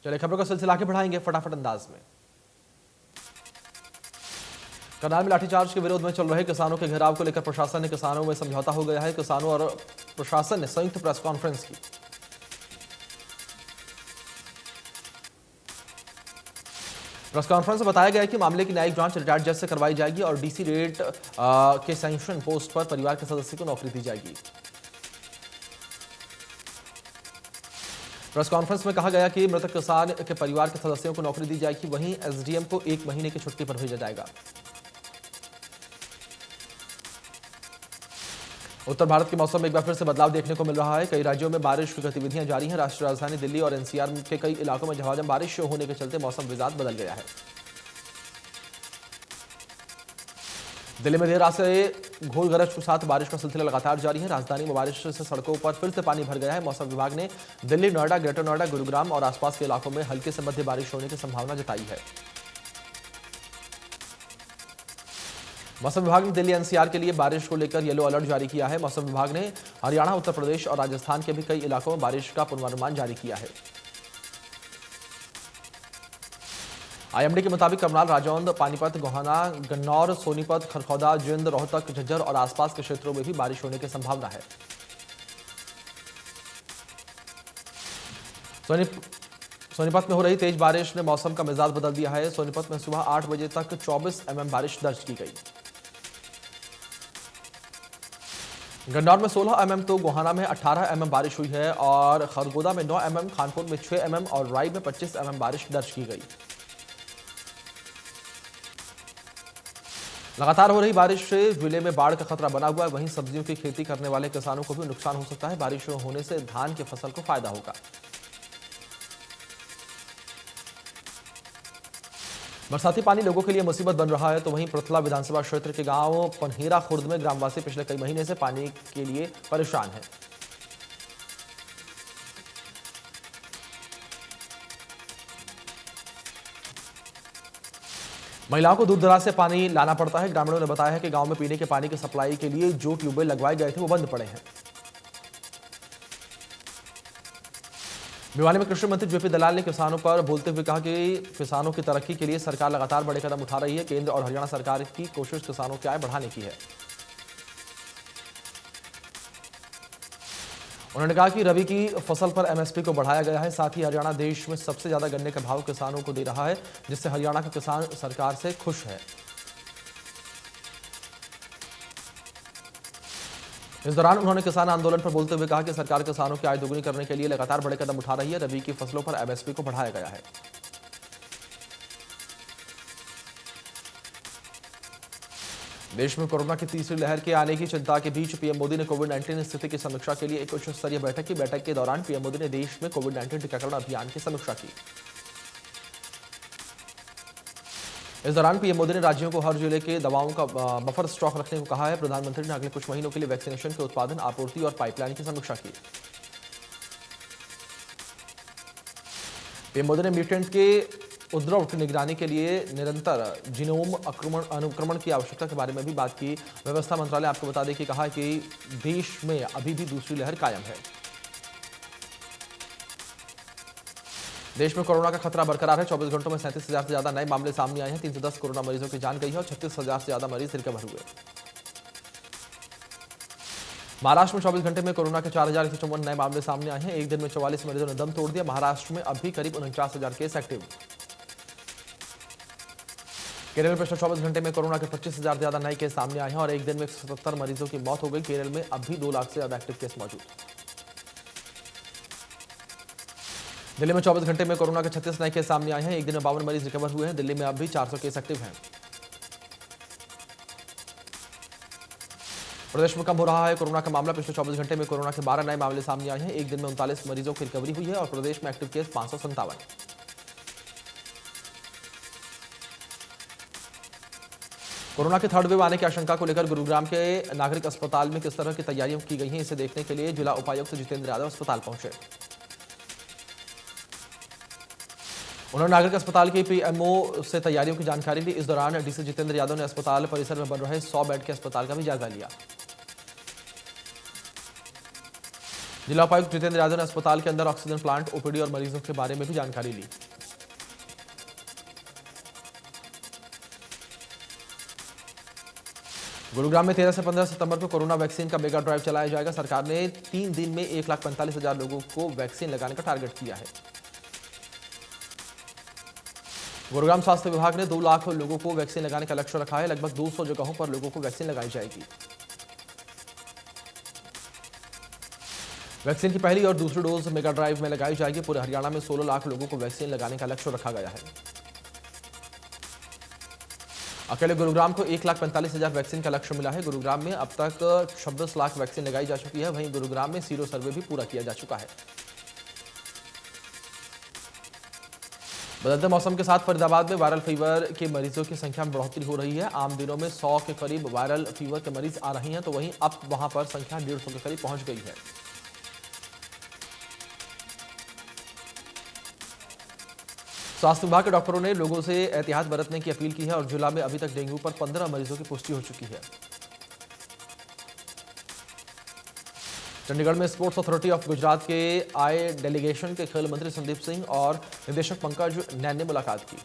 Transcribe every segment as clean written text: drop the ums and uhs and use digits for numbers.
चलिए खबरों का सिलसिला आगे बढ़ाएंगे फटाफट अंदाज में। करनाल में लाठीचार्ज के विरोध में चल रहे किसानों के घेराव को लेकर प्रशासन ने किसानों में समझौता हो गया है। किसानों और प्रशासन ने संयुक्त प्रेस कॉन्फ्रेंस की। प्रेस कॉन्फ्रेंस में बताया गया कि मामले की न्यायिक जांच रिटायर्ड जज से करवाई जाएगी और डीसी रेट के सैंक्शन पोस्ट पर परिवार के सदस्य को नौकरी दी जाएगी। प्रेस कॉन्फ्रेंस में कहा गया कि मृतक किसान के परिवार के सदस्यों को नौकरी दी जाएगी, वहीं एसडीएम को 1 महीने की छुट्टी पर भेजा जाएगा। उत्तर भारत के मौसम में एक बार फिर से बदलाव देखने को मिल रहा है। कई राज्यों में बारिश की गतिविधियां जारी हैं। राष्ट्रीय राजधानी दिल्ली और एनसीआर के कई इलाकों में झमाझम बारिश होने के चलते मौसम मिजाज बदल गया है। दिल्ली में देर रात से घोर गरज के साथ बारिश का सिलसिला लगातार जारी है। राजधानी में बारिश से सड़कों पर फिर से पानी भर गया है। मौसम विभाग ने दिल्ली, नोएडा, ग्रेटर नोएडा, गुरुग्राम और आसपास के इलाकों में हल्के से मध्य बारिश होने की संभावना जताई है। मौसम विभाग ने दिल्ली एनसीआर के लिए बारिश को लेकर येलो अलर्ट जारी किया है। मौसम विभाग ने हरियाणा, उत्तर प्रदेश और राजस्थान के भी कई इलाकों में बारिश का पूर्वानुमान जारी किया है। आईएमडी के मुताबिक करनाल, राजौंद, पानीपत, गोहाना, गन्नौर, सोनीपत, खरखौदा, जिंद, रोहतक, झज्जर और आसपास के क्षेत्रों में भी बारिश होने की संभावना है। सोनीपत में हो रही तेज बारिश ने मौसम का मिजाज बदल दिया है। सोनीपत में सुबह 8 बजे तक 24 mm बारिश दर्ज की गई। गन्नौर में 16 mm तो गोहाना में 18 mm बारिश हुई है और खरगोदा में 9 mm, खानपुर में 6 mm और राई में 25 mm बारिश दर्ज की गई। लगातार हो रही बारिश से जिले में बाढ़ का खतरा बना हुआ है। वहीं सब्जियों की खेती करने वाले किसानों को भी नुकसान हो सकता है। बारिश होने से धान की फसल को फायदा होगा। बरसाती पानी लोगों के लिए मुसीबत बन रहा है, तो वहीं पृथला विधानसभा क्षेत्र के गांव पनहेरा खुर्द में ग्रामवासी पिछले कई महीने से पानी के लिए परेशान हैं। महिलाओं को दूर दराज से पानी लाना पड़ता है। ग्रामीणों ने बताया है कि गांव में पीने के पानी की सप्लाई के लिए जो ट्यूबवेल लगवाए गए थे वो बंद पड़े हैं। भिवानी में कृषि मंत्री जेपी दलाल ने किसानों पर बोलते हुए कहा कि किसानों की तरक्की के लिए सरकार लगातार बड़े कदम उठा रही है। केंद्र और हरियाणा सरकार की कोशिश किसानों की आय बढ़ाने की है। उन्होंने कहा कि रबी की फसल पर एमएसपी को बढ़ाया गया है। साथ ही हरियाणा देश में सबसे ज्यादा गन्ने का भाव किसानों को दे रहा है, जिससे हरियाणा का किसान सरकार से खुश है। इस दौरान उन्होंने किसान आंदोलन पर बोलते हुए कहा कि सरकार किसानों की आय दोगुनी करने के लिए लगातार बड़े कदम उठा रही है। रबी की फसलों पर एमएसपी को बढ़ाया गया है। देश में कोरोना की तीसरी लहर के आने की चिंता के बीच पीएम मोदी ने कोविड-19 स्थिति की समीक्षा के लिए एक उच्च स्तरीय बैठक की। बैठक के दौरान पीएम मोदी ने देश में कोविड-19 टीकाकरण अभियान की समीक्षा की। इस दौरान पीएम मोदी ने राज्यों को हर जिले के दवाओं का बफर स्टॉक रखने को कहा है। प्रधानमंत्री ने अगले कुछ महीनों के लिए वैक्सीनेशन के उत्पादन, आपूर्ति और पाइपलाइन की समीक्षा की। पीएम मोदी ने म्यूटेंट के उपद्रव की निगरानी के लिए निरंतर जीनोम अनुक्रमण की आवश्यकता के बारे में भी बात की। व्यवस्था मंत्रालय आपको बता दें कि कहा है कि देश में अभी भी दूसरी लहर कायम है। देश में कोरोना का खतरा बरकरार है। 24 घंटों में 37,000 से ज्यादा नए मामले सामने आए हैं। 310 कोरोना मरीजों की जान गई है और 36,000 से ज्यादा मरीज रिकवर हुए। महाराष्ट्र में 24 घंटे में कोरोना के 4,154 नए मामले सामने आए हैं। एक दिन में 44 मरीजों ने दम तोड़ दिया। महाराष्ट्र में अब भी करीब 49,000 केस एक्टिव। केरल में पिछले 24 घंटे में कोरोना के 25,000 से ज्यादा नए केस सामने आए हैं और एक दिन में 177 मरीजों की मौत हो गई। केरल में अब भी 2 लाख से ज्यादा एक्टिव केस मौजूद। दिल्ली में 24 घंटे में कोरोना के 36 नए केस सामने आए हैं। एक दिन में 52 मरीज रिकवर हुए हैं। दिल्ली में अब भी 400 केस एक्टिव हैं। प्रदेश में कम हो रहा है कोरोना का मामला। पिछले 24 घंटे में कोरोना के 12 नए मामले सामने आए हैं। एक दिन में 39 मरीजों की रिकवरी हुई है और प्रदेश में एक्टिव केस 557। कोरोना के थर्ड वेव आने की आशंका को लेकर गुरुग्राम के नागरिक अस्पताल में किस तरह की तैयारियां की गई हैं, इसे देखने के लिए जिला उपायुक्त जितेंद्र यादव अस्पताल पहुंचे। उन्होंने नागरिक अस्पताल के पीएमओ से तैयारियों की जानकारी ली। इस दौरान डीसी जितेंद्र यादव ने अस्पताल परिसर में बन रहे 100 बेड के अस्पताल का भी जायजा लिया। जिला उपायुक्त जितेंद्र यादव ने अस्पताल के अंदर ऑक्सीजन प्लांट, ओपीडी और मरीजों के बारे में भी जानकारी ली। गुरुग्राम में 13 से 15 सितंबर को कोरोना वैक्सीन का मेगा ड्राइव चलाया जाएगा। सरकार ने 3 दिन में 1,45,000 लोगों को वैक्सीन लगाने का टारगेट किया है। गुरुग्राम स्वास्थ्य विभाग ने 2 लाख लोगों को वैक्सीन लगाने का लक्ष्य रखा है। लगभग 200 जगहों पर लोगों को वैक्सीन लगाई जाएगी। वैक्सीन की पहली और दूसरी डोज मेगा ड्राइव में लगाई जाएगी। पूरे हरियाणा में 16 लाख लोगों को वैक्सीन लगाने का लक्ष्य रखा गया है। अकेले गुरुग्राम को 1,45,000 वैक्सीन का लक्ष्य मिला है। गुरुग्राम में अब तक 26 लाख वैक्सीन लगाई जा चुकी है। वहीं गुरुग्राम में सीरो सर्वे भी पूरा किया जा चुका है। बदलते मौसम के साथ फरीदाबाद में वायरल फीवर के मरीजों की संख्या में बढ़ोतरी हो रही है। आम दिनों में 100 के करीब वायरल फीवर के मरीज आ रहे हैं, तो वहीं अब वहां पर संख्या 150 के करीब पहुंच गई है। स्वास्थ्य विभाग के डॉक्टरों ने लोगों से एहतियात बरतने की अपील की है और जिला में अभी तक डेंगू पर 15 मरीजों की पुष्टि हो चुकी है। चंडीगढ़ में स्पोर्ट्स अथॉरिटी ऑफ गुजरात के आए डेलीगेशन के खेल मंत्री संदीप सिंह और निदेशक पंकज नैन ने मुलाकात की।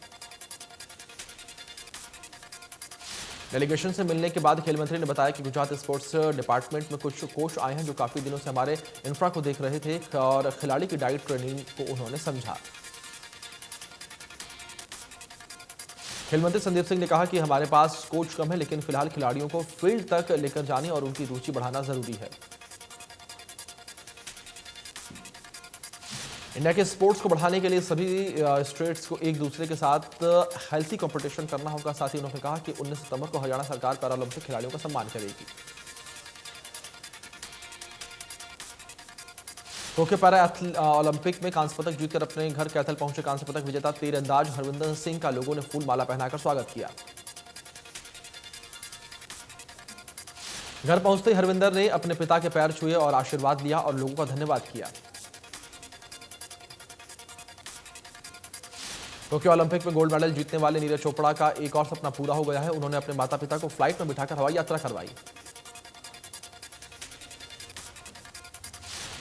डेलीगेशन से मिलने के बाद खेल मंत्री ने बताया कि गुजरात स्पोर्ट्स डिपार्टमेंट में कुछ कोच आए हैं जो काफी दिनों से हमारे इंफ्रा को देख रहे थे और खिलाड़ी की डाइट ट्रेनिंग को उन्होंने समझा। खेल मंत्री संदीप सिंह ने कहा कि हमारे पास कोच कम है, लेकिन फिलहाल खिलाड़ियों को फील्ड तक लेकर जाने और उनकी रुचि बढ़ाना जरूरी है। इंडिया के स्पोर्ट्स को बढ़ाने के लिए सभी स्टेट्स को एक दूसरे के साथ हेल्थी कंपटीशन करना होगा। साथ ही उन्होंने कहा कि 19 सितंबर को हरियाणा सरकार पैरालंपिक खिलाड़ियों का सम्मान करेगी। टोक्यो पैरा ओलंपिक में कांस्य पदक जीतकर अपने घर कैथल पहुंचे कांस्य पदक विजेता तीरंदाज हरविंदर सिंह का लोगों ने फूल माला पहनाकर स्वागत किया। घर पहुंचते ही हरविंदर ने अपने पिता के पैर छुए और आशीर्वाद लिया और लोगों का धन्यवाद किया। टोक्यो ओलंपिक में गोल्ड मेडल जीतने वाले नीरज चोपड़ा का एक और सपना पूरा हो गया है। उन्होंने अपने माता पिता को फ्लाइट में बिठाकर हवाई यात्रा करवाई।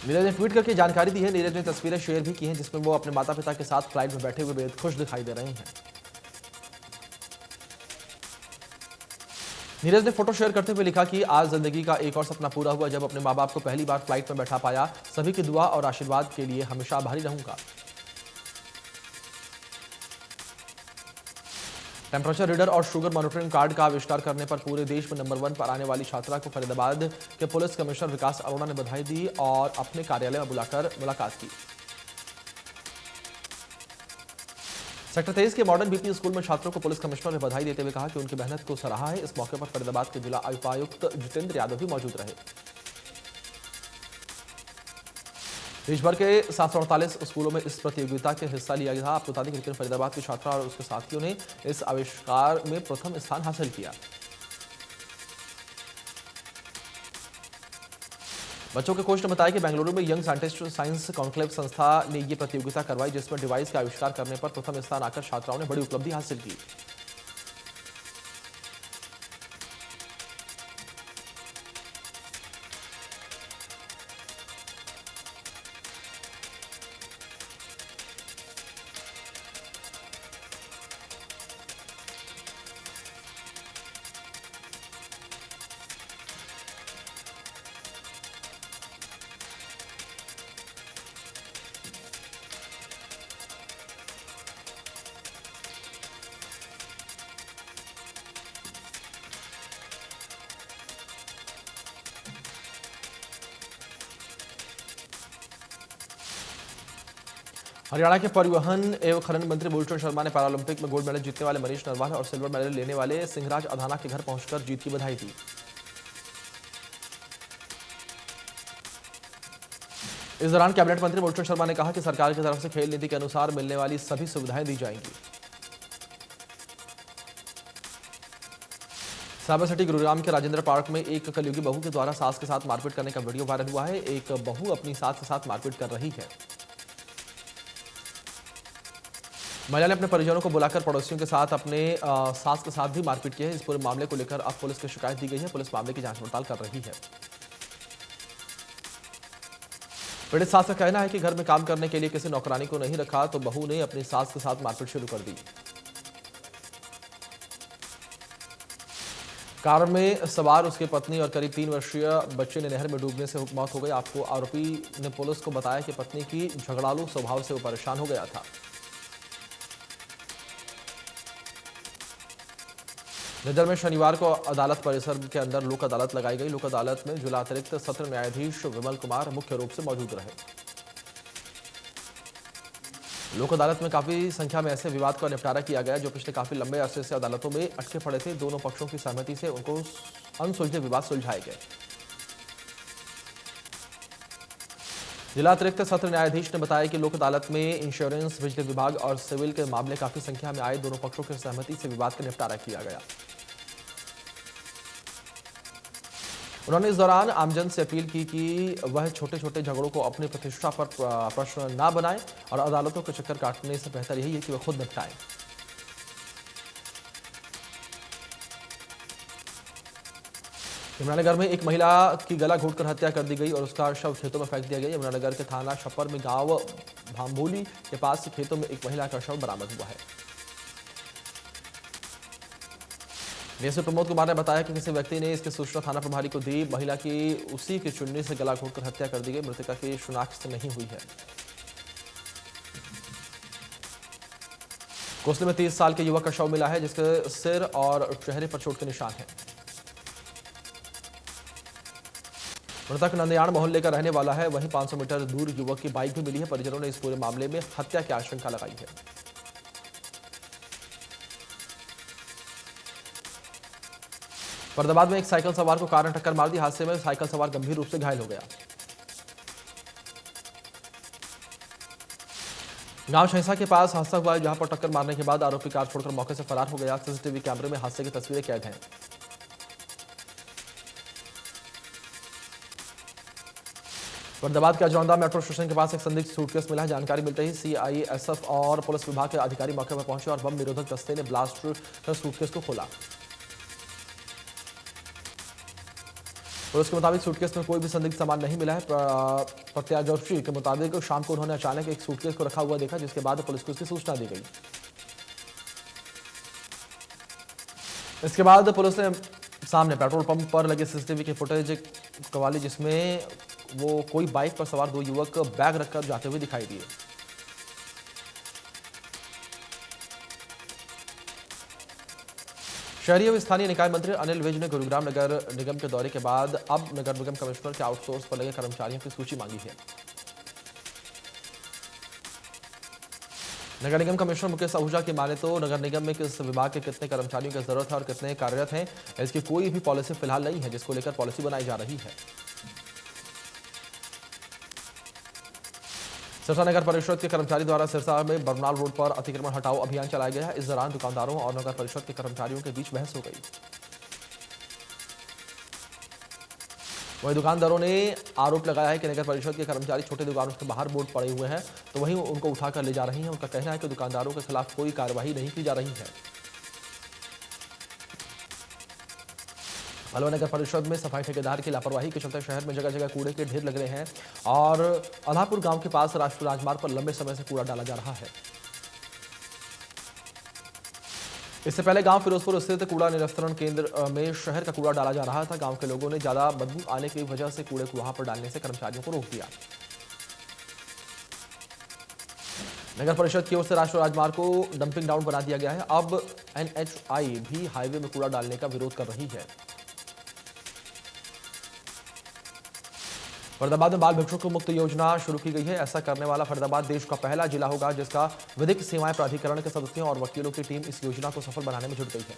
नीरज ने ट्वीट करके जानकारी दी है। नीरज ने तस्वीरें शेयर भी की हैं जिसमें वो अपने माता पिता के साथ फ्लाइट में बैठे हुए बेहद खुश दिखाई दे रहे हैं। नीरज ने फोटो शेयर करते हुए लिखा कि आज जिंदगी का एक और सपना पूरा हुआ जब अपने मां बाप को पहली बार फ्लाइट में बैठा पाया। सभी की दुआ और आशीर्वाद के लिए हमेशा आभारी रहूंगा। टेम्परेचर रीडर और शुगर मॉनिटरिंग कार्ड का आविष्कार करने पर पूरे देश में नंबर 1 पर आने वाली छात्रा को फरीदाबाद के पुलिस कमिश्नर विकास अरोड़ा ने बधाई दी और अपने कार्यालय में बुलाकर मुलाकात की। सेक्टर 23 के मॉडर्न बीपी स्कूल में छात्रों को पुलिस कमिश्नर ने बधाई देते हुए कहा कि उनकी मेहनत को सराहा है। इस मौके पर फरीदाबाद के जिला उपायुक्त जितेंद्र यादव भी मौजूद रहे। देश भर के 748 स्कूलों में इस प्रतियोगिता के हिस्सा लिया गया। आपको बता दें कि फरीदाबाद की छात्रा और उसके साथियों ने इस आविष्कार में प्रथम स्थान हासिल किया। बच्चों के कोच ने बताया कि बेंगलुरु में यंग साइंटिस्ट साइंस कॉन्क्लेव संस्था ने यह प्रतियोगिता करवाई जिसमें डिवाइस का आविष्कार करने पर प्रथम स्थान आकर छात्राओं ने बड़ी उपलब्धि हासिल की। हरियाणा के परिवहन एवं खनन मंत्री मूलचंद शर्मा ने पैरालंपिक में गोल्ड मेडल जीतने वाले मनीष नरवाल और सिल्वर मेडल लेने वाले सिंहराज अधाना के घर पहुंचकर जीत की बधाई दी। इस दौरान कैबिनेट मंत्री मूलचंद शर्मा ने कहा कि सरकार की तरफ से खेल नीति के अनुसार मिलने वाली सभी सुविधाएं दी जाएंगी। साइबर सिटी गुरुग्राम के राजेंद्र पार्क में एक कलयुगी बहू के द्वारा सास के साथ मारपीट करने का वीडियो वायरल हुआ है। एक बहू अपनी सास के साथ मारपीट कर रही है। महिला ने अपने परिजनों को बुलाकर पड़ोसियों के साथ अपने सास के साथ भी मारपीट की है। इस पूरे मामले को लेकर अब पुलिस को शिकायत दी गई है। पुलिस मामले की जांच पड़ताल कर रही है। पीड़ित सास का कहना है कि घर में काम करने के लिए किसी नौकरानी को नहीं रखा तो बहू ने अपनी सास के साथ मारपीट शुरू कर दी। कार में सवार उसकी पत्नी और करीब 3 वर्षीय बच्चे ने नहर में डूबने से मौत हो गई। आपको आरोपी ने पुलिस को बताया कि पत्नी की झगड़ालू स्वभाव से वो परेशान हो गया था। निडर में शनिवार को अदालत परिसर के अंदर लोक अदालत लगाई गई। लोक अदालत में जिला अतिरिक्त सत्र न्यायाधीश विमल कुमार मुख्य रूप से मौजूद रहे। लोक अदालत में काफी संख्या में ऐसे विवाद का निपटारा किया गया जो पिछले काफी लंबे अरसे से अदालतों में अटके पड़े थे। दोनों पक्षों की सहमति से उनको अनसुलझे विवाद सुलझाए गए। जिला अतिरिक्त सत्र न्यायाधीश ने बताया कि लोक अदालत में इंश्योरेंस, बिजली विभाग और सिविल के मामले काफी संख्या में आए। दोनों पक्षों की सहमति से विवाद का निपटारा किया गया। उन्होंने इस दौरान आमजन से अपील की कि वह छोटे छोटे झगड़ों को अपनी प्रतिष्ठा पर प्रश्न न बनाएं और अदालतों के चक्कर काटने से बेहतर यही है कि वह खुद निपटाएं। यमुनानगर में एक महिला की गला घोंटकर हत्या कर दी गई और उसका शव खेतों में फेंक दिया गया। यमुनानगर के थाना छप्पर में गांव भांबोली के पास खेतों में एक महिला का शव बरामद हुआ है। डीएसपी प्रमोद कुमार ने बताया कि किसी व्यक्ति ने इसकी सूचना थाना प्रभारी को दी। महिला की उसी की चुन्नी से गला घोंटकर हत्या कर दी गई। मृतका की शिनाख्त नहीं हुई है। कोसली में 30 साल के युवक का शव मिला है जिसके सिर और चेहरे पर चोट के निशान हैं। मृतक नंदयाण मोहल्ले का रहने वाला है। वहीं 500 मीटर दूर युवक की बाइक भी मिली है। परिजनों ने इस पूरे मामले में हत्या की आशंका लगाई है। फरीदाबाद में एक साइकिल सवार को कार ने टक्कर मार दी। हादसे में साइकिल सवार गंभीर रूप से घायल हो गया। गांव शहसा के पास हादसा हुआ है जहां पर टक्कर मारने के बाद आरोपी कार छोड़कर मौके से फरार हो गया। सीसीटीवी कैमरे में हादसे की तस्वीरें कैद हैं। फरीदाबाद के अजौंदा मेट्रो स्टेशन के पास एक संदिग्ध सूटकेस मिला है। जानकारी मिलते ही सीआईएसएफ और पुलिस विभाग के अधिकारी मौके पर पहुंचे और बम निरोधक दस्ते ने ब्लास्ट कर सूटकेस को खोला। पुलिस के मुताबिक सूटकेस में कोई भी संदिग्ध सामान नहीं मिला है। प्रत्यादर्शी के मुताबिक शाम को उन्होंने अचानक एक सूटकेस को रखा हुआ देखा जिसके बाद पुलिस को इसकी सूचना दी गई। इसके बाद पुलिस ने सामने पेट्रोल पंप पर लगे सीसीटीवी की फुटेज कवाली जिसमें वो कोई बाइक पर सवार 2 युवक बैग रखकर जाते हुए दिखाई दिए। शहरी एवं स्थानीय निकाय मंत्री अनिल विज ने गुरुग्राम नगर निगम के दौरे के बाद अब नगर निगम कमिश्नर के आउटसोर्स पर लगे कर्मचारियों की सूची मांगी है। नगर निगम कमिश्नर मुकेश आहूजा की माने तो नगर निगम में किस विभाग के कितने कर्मचारियों की जरूरत है और कितने कार्यरत हैं, इसकी कोई भी पॉलिसी फिलहाल नहीं है, जिसको लेकर पॉलिसी बनाई जा रही है। सिरसा नगर परिषद के कर्मचारी द्वारा सिरसा में बरनाल रोड पर अतिक्रमण हटाओ अभियान चलाया गया है। इस दौरान दुकानदारों और नगर परिषद के कर्मचारियों के बीच बहस हो गई। वहीं दुकानदारों ने आरोप लगाया है कि नगर परिषद के कर्मचारी छोटे दुकानों के बाहर बोर्ड पड़े हुए हैं तो वहीं उनको उठाकर ले जा रही हैं। उनका कहना है कि दुकानदारों के खिलाफ कोई कार्रवाई नहीं की जा रही है। अलवर नगर परिषद में सफाई ठेकेदार की लापरवाही के चलते शहर में जगह जगह कूड़े के ढेर लग रहे हैं और अल्हापुर गांव के पास राष्ट्रीय राजमार्ग पर लंबे समय से कूड़ा डाला जा रहा है। इससे पहले गांव फिरोजपुर स्थित कूड़ा निस्तारण केंद्र में शहर का कूड़ा डाला जा रहा था। गांव के लोगों ने ज्यादा बदबू आने की वजह से कूड़े को वहां पर डालने से कर्मचारियों को रोक दिया। नगर परिषद की ओर से राष्ट्रीय राजमार्ग को डंपिंग ग्राउंड बना दिया गया है। अब एनएचआई भी हाईवे में कूड़ा डालने का विरोध कर रही है। फरीदाबाद में बाल भिक्षुक मुक्त योजना शुरू की गई है। ऐसा करने वाला फरीदाबाद देश का पहला जिला होगा जिसका विधिक सेवाएं प्राधिकरण के सदस्यों और वकीलों की टीम इस योजना को सफल बनाने में जुट गई है।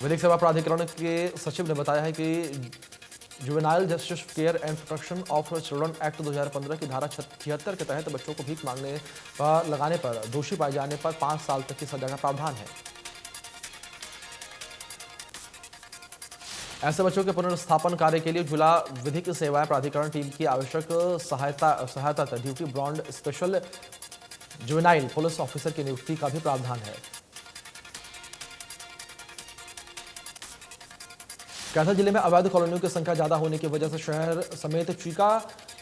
विधिक सेवा प्राधिकरण के सचिव ने बताया है कि juvenile justice care and protection of children act 2015 की धारा 76 के तहत बच्चों को भीख मांगने पर लगाने पर दोषी पाए जाने पर 5 साल तक की सजा का प्रावधान है। ऐसे बच्चों के पुनर्स्थापन कार्य के लिए जिला विधिक सेवाएं प्राधिकरण टीम की आवश्यक सहायता ड्यूटी ब्रॉन्ड स्पेशल जुवेनाइल पुलिस ऑफिसर की नियुक्ति का भी प्रावधान है। कैथल जिले में अवैध कॉलोनियों की संख्या ज्यादा होने की वजह से शहर समेत चीका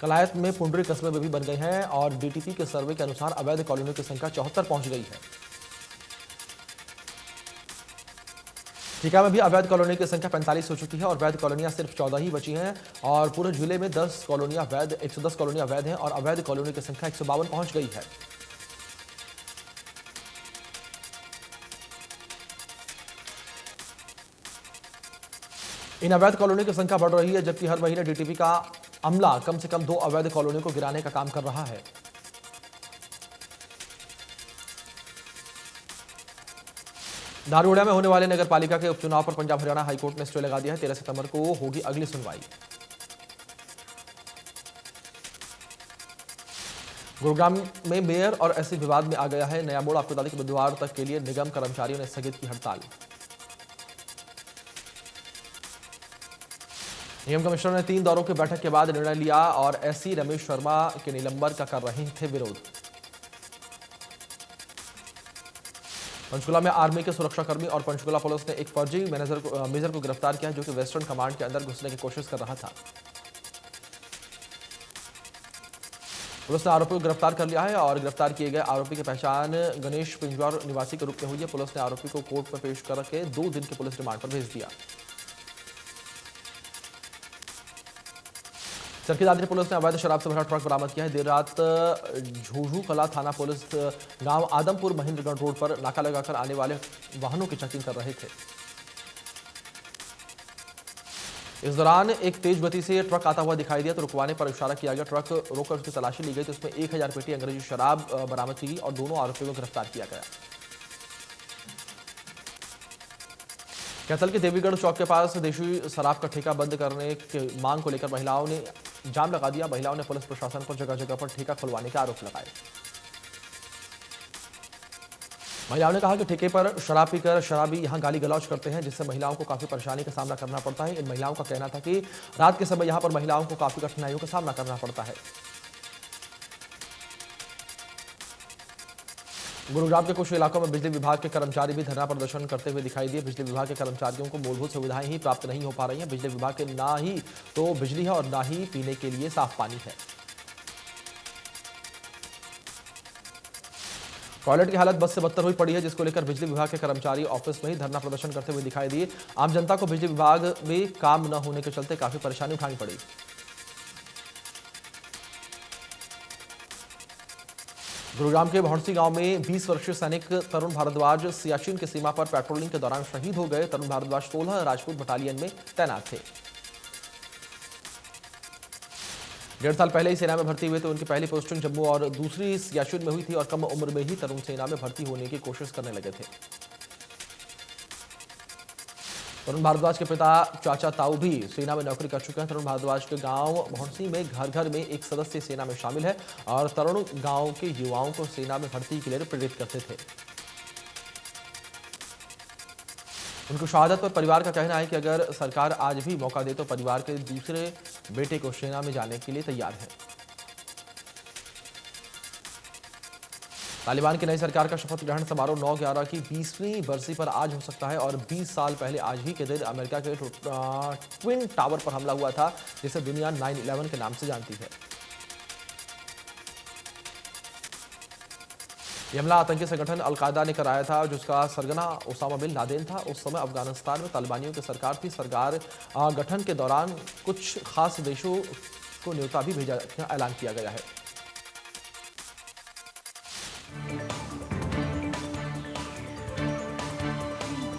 कलायत में पुंडरी कस्बे में भी बन गए हैं और डीटीपी के सर्वे के अनुसार अवैध कॉलोनियों की संख्या 74 पहुंच गई है। चीका में भी अवैध कॉलोनी की संख्या 45 हो चुकी है और वैध कॉलोनियां सिर्फ 14 ही बची हैं और पूरे जिले में 110 कॉलोनियां वैध हैं और अवैध कॉलोनी की संख्या 152 पहुंच गई है। इन अवैध कॉलोनी की संख्या बढ़ रही है जबकि हर महीने डीटीपी का अमला कम से कम 2 अवैध कॉलोनियों को गिराने का काम कर रहा है। धारूड़ा में होने वाले नगर पालिका के उपचुनाव पर पंजाब हरियाणा हाईकोर्ट ने स्टे लगा दिया है। 13 सितंबर को होगी अगली सुनवाई। गुरुग्राम में मेयर और एससी विवाद में आ गया है नया मोड़। आपको बता दें कि बुधवार तक के लिए निगम कर्मचारियों ने स्थगित की हड़ताल। निगम कमिश्नर ने 3 दौरों की बैठक के बाद निर्णय लिया और एससी रमेश शर्मा के निलंबन का कर रहे थे विरोध। पंचकुला में आर्मी के सुरक्षाकर्मी और पंचकुला पुलिस ने एक फर्जी मेजर को गिरफ्तार किया जो कि वेस्टर्न कमांड के अंदर घुसने की कोशिश कर रहा था। पुलिस ने आरोपी को गिरफ्तार कर लिया है और गिरफ्तार किए गए आरोपी की पहचान गणेश पिंजौर निवासी के रूप में हुई है। पुलिस ने आरोपी को कोर्ट में पेश करके 2 दिन के पुलिस रिमांड पर भेज दिया। चरखी दादरी पुलिस ने अवैध शराब से भरा ट्रक बरामद किया है। देर रात झूझू कला थाना पुलिस गांव आदमपुर महेंद्रगढ़ रोड पर नाका लगाकर आने वाले वाहनों की चेकिंग कर रहे थे। इस दौरान एक तेज गति से ट्रक आता हुआ दिखाई दिया तो रुकवाने पर इशारा किया गया। ट्रक रोककर उसकी तलाशी ली गई तो उसमें 1000 पेटी अंग्रेजी शराब बरामद की गई और दोनों आरोपियों को गिरफ्तार किया गया। कैथल के देवीगढ़ चौक के पास देशी शराब का ठेका बंद करने की मांग को लेकर महिलाओं ने जाम लगा दिया। महिलाओं ने पुलिस प्रशासन पर जगह जगह पर ठेका खुलवाने के आरोप लगाए। महिलाओं ने कहा कि ठेके पर शराब पीकर शराबी यहां गाली गलौज करते हैं जिससे महिलाओं को काफी परेशानी का सामना करना पड़ता है। इन महिलाओं का कहना था कि रात के समय यहां पर महिलाओं को काफी कठिनाइयों का सामना करना पड़ता है। गुरुग्राम के कुछ इलाकों में बिजली विभाग के कर्मचारी भी धरना प्रदर्शन करते हुए दिखाई दिए। बिजली विभाग के कर्मचारियों को मूलभूत सुविधाएं ही प्राप्त नहीं हो पा रही हैं। बिजली विभाग के ना ही तो बिजली है और ना ही पीने के लिए साफ पानी है। टॉयलेट की हालत बद से बदतर हुई पड़ी है जिसको लेकर बिजली विभाग के कर्मचारी ऑफिस में ही धरना प्रदर्शन करते हुए दिखाई दिए। आम जनता को बिजली विभाग में काम न होने के चलते काफी परेशानी उठानी पड़ी। गुरुग्राम के भौंसी गांव में 20 वर्षीय सैनिक तरुण भारद्वाज सियाचिन की सीमा पर पेट्रोलिंग के दौरान शहीद हो गए। तरुण भारद्वाज 16 राजपूत बटालियन में तैनात थे। 1.5 साल पहले ही सेना में भर्ती हुए थे। उनकी पहली पोस्टिंग जम्मू और दूसरी सियाचिन में हुई थी और कम उम्र में ही तरुण सेना में भर्ती होने की कोशिश करने लगे थे। तरुण भारद्वाज के पिता चाचा ताऊ भी सेना में नौकरी कर चुके हैं। तरुण भारद्वाज के गांव भौंसी में घर घर में एक सदस्य सेना में शामिल है और तरुण गांव के युवाओं को सेना में भर्ती के लिए प्रेरित करते थे। उनकी शहादत पर परिवार का कहना है कि अगर सरकार आज भी मौका दे तो परिवार के दूसरे बेटे को सेना में जाने के लिए तैयार है। तालिबान की नई सरकार का शपथ ग्रहण समारोह 9/11 की 20वीं बरसी पर आज हो सकता है और 20 साल पहले आज ही के दिन अमेरिका के ट्विन टावर पर हमला हुआ था जिसे दुनिया 9/11 के नाम से जानती है। यह हमला आतंकी संगठन अलकायदा ने कराया था जिसका सरगना ओसामा बिन लादेन था। उस समय अफगानिस्तान में तालिबानियों की सरकार थी। सरकार गठन के दौरान कुछ खास देशों को न्योता भी भेजा ऐलान किया गया है।